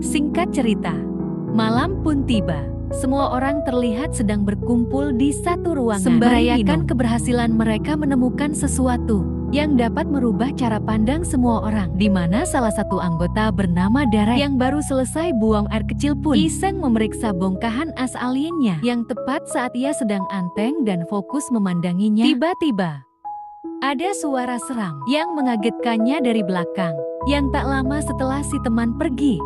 Singkat cerita, malam pun tiba. Semua orang terlihat sedang berkumpul di satu ruangan, Sembari merayakan minum. keberhasilan mereka menemukan sesuatu yang dapat merubah cara pandang semua orang. Di mana salah satu anggota bernama Derek yang baru selesai buang air kecil pun iseng memeriksa bongkahan as aliennya yang tepat saat ia sedang anteng dan fokus memandanginya. Tiba-tiba ada suara seram yang mengagetkannya dari belakang. Yang tak lama setelah si teman pergi,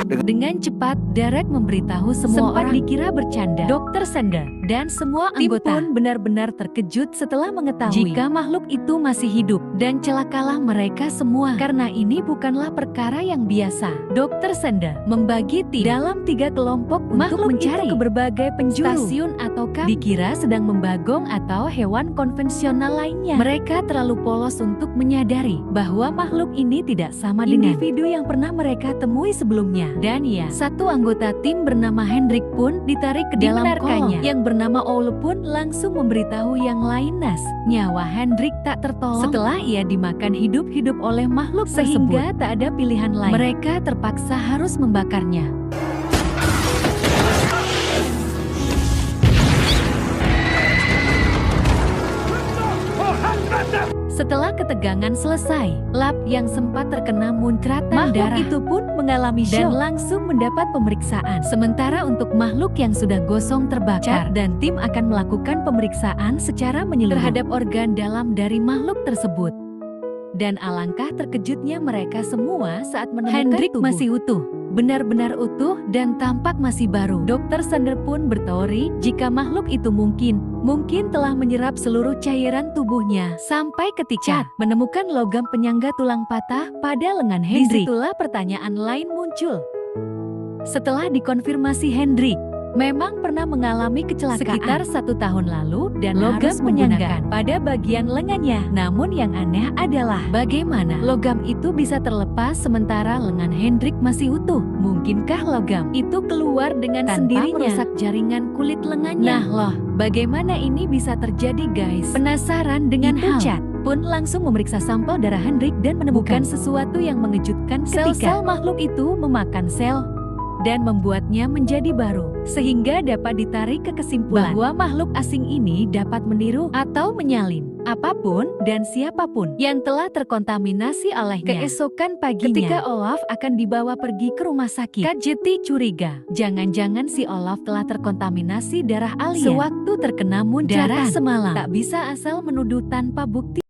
dengan cepat, Derek memberitahu semua Sempat orang dikira bercanda. Dr. Sander dan semua anggota pun benar-benar terkejut setelah mengetahui jika makhluk itu masih hidup. Dan celakalah mereka semua, karena ini bukanlah perkara yang biasa. Dr. Sander membagi tim dalam 3 kelompok untuk mencari ke berbagai penjuru, stasiun atau kamp dikira sedang membagong atau hewan konvensional lainnya. Mereka terlalu polos untuk menyadari bahwa makhluk ini tidak sama dengan individu yang pernah mereka temui sebelumnya. Dan ya, satu anggota tim bernama Hendrik pun ditarik ke dalam kolong. Yang bernama Ole pun langsung memberitahu yang lain nyawa Hendrik tak tertolong setelah ia dimakan hidup-hidup oleh makhluk sehingga tak ada pilihan lain. Mereka terpaksa harus membakarnya. Setelah ketegangan selesai, Lap yang sempat terkena munceratan darah itu pun mengalami shock dan langsung mendapat pemeriksaan. Sementara untuk makhluk yang sudah gosong terbakar, dan tim akan melakukan pemeriksaan secara menyeluruh terhadap organ dalam dari makhluk tersebut. Dan alangkah terkejutnya mereka semua saat menemukan Hendrik masih utuh. Benar-benar utuh dan tampak masih baru. Dr. Sander pun berteori jika makhluk itu mungkin telah menyerap seluruh cairan tubuhnya. Sampai ketika menemukan logam penyangga tulang patah pada lengan Hendrik. Disitulah pertanyaan lain muncul. Setelah dikonfirmasi Hendrik memang pernah mengalami kecelakaan sekitar 1 tahun lalu dan logam penyangga pada bagian lengannya. Namun yang aneh adalah bagaimana logam itu bisa terlepas sementara lengan Hendrik masih utuh. Mungkinkah logam itu keluar dengan sendirinya merusak jaringan kulit lengannya? Nah loh, bagaimana ini bisa terjadi guys? Penasaran dengan hal pun langsung memeriksa sampel darah Hendrik dan menemukan sesuatu yang mengejutkan ketika sel-sel makhluk itu memakan sel dan membuatnya menjadi baru, sehingga dapat ditarik ke kesimpulan bahwa makhluk asing ini dapat meniru atau menyalin apapun dan siapapun yang telah terkontaminasi olehnya. Keesokan paginya, ketika Olaf akan dibawa pergi ke rumah sakit, Kak Jeti curiga, jangan-jangan si Olaf telah terkontaminasi darah alien sewaktu terkena munceratan. Darah semalam tak bisa asal menuduh tanpa bukti.